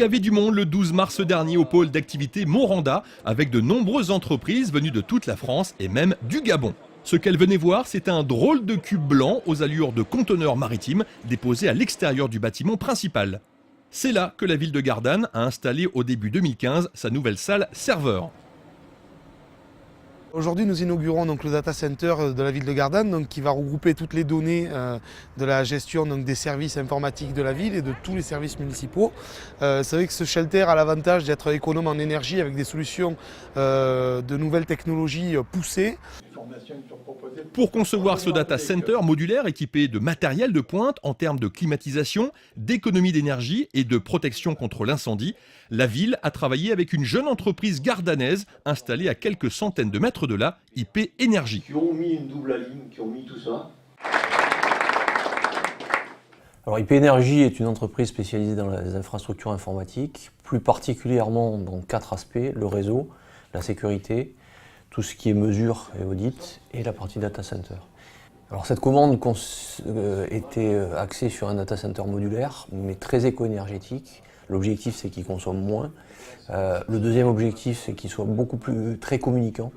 y avait du monde le 12 mars dernier au pôle d'activité Moranda, avec de nombreuses entreprises venues de toute la France et même du Gabon. Ce qu'elles venaient voir, c'est un drôle de cube blanc aux allures de conteneur maritime déposé à l'extérieur du bâtiment principal. C'est là que la ville de Gardanne a installé au début 2015 sa nouvelle salle serveur. Aujourd'hui, nous inaugurons donc, le data center de la ville de Gardanne, donc, qui va regrouper toutes les données de la gestion donc, des services informatiques de la ville et de tous les services municipaux. C'est vrai que ce shelter a l'avantage d'être économe en énergie avec des solutions de nouvelles technologies poussées. Pour concevoir ce data center modulaire équipé de matériel de pointe en termes de climatisation, d'économie d'énergie et de protection contre l'incendie, la ville a travaillé avec une jeune entreprise gardanaise installée à quelques centaines de mètres de là, IP Énergie. Qui ont mis une double ligne, qui ont mis tout ça. Alors IP Énergie est une entreprise spécialisée dans les infrastructures informatiques, plus particulièrement dans 4 aspects: le réseau, la sécurité, tout ce qui est mesure et audit, et la partie data center. Alors cette commande était axée sur un data center modulaire, mais très éco-énergétique. L'objectif, c'est qu'il consomme moins. Le deuxième objectif, c'est qu'il soit très communicant.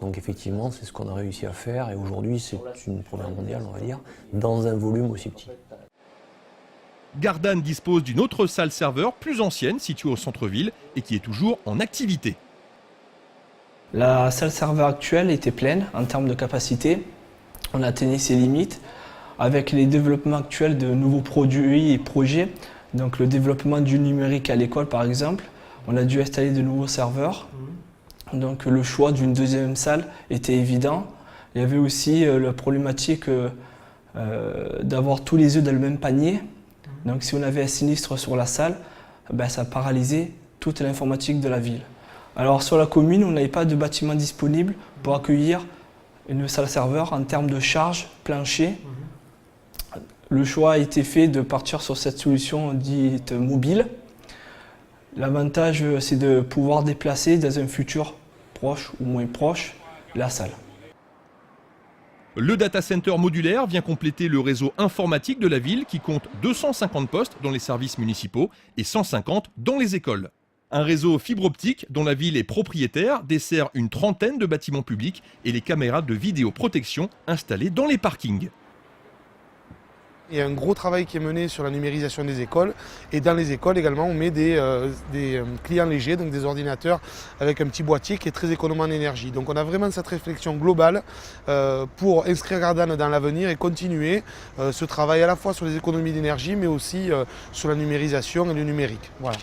Donc effectivement, c'est ce qu'on a réussi à faire, et aujourd'hui, c'est une première mondiale, on va dire, dans un volume aussi petit. Gardanne dispose d'une autre salle serveur plus ancienne, située au centre-ville, et qui est toujours en activité. La salle serveur actuelle était pleine en termes de capacité. On atteignait ses limites. Avec les développements actuels de nouveaux produits et projets, donc le développement du numérique à l'école par exemple, on a dû installer de nouveaux serveurs. Donc le choix d'une deuxième salle était évident. Il y avait aussi la problématique d'avoir tous les œufs dans le même panier. Donc si on avait un sinistre sur la salle, ça paralysait toute l'informatique de la ville. Alors sur la commune, on n'avait pas de bâtiment disponible pour accueillir une salle serveur en termes de charge plancher. Le choix a été fait de partir sur cette solution dite mobile. L'avantage, c'est de pouvoir déplacer dans un futur proche ou moins proche la salle. Le data center modulaire vient compléter le réseau informatique de la ville qui compte 250 postes dans les services municipaux et 150 dans les écoles. Un réseau fibre optique dont la ville est propriétaire dessert une trentaine de bâtiments publics et les caméras de vidéoprotection installées dans les parkings. Il y a un gros travail qui est mené sur la numérisation des écoles, et dans les écoles également on met des clients légers, donc des ordinateurs avec un petit boîtier qui est très économe en énergie. Donc on a vraiment cette réflexion globale pour inscrire Gardanne dans l'avenir et continuer ce travail à la fois sur les économies d'énergie mais aussi sur la numérisation et le numérique. Voilà.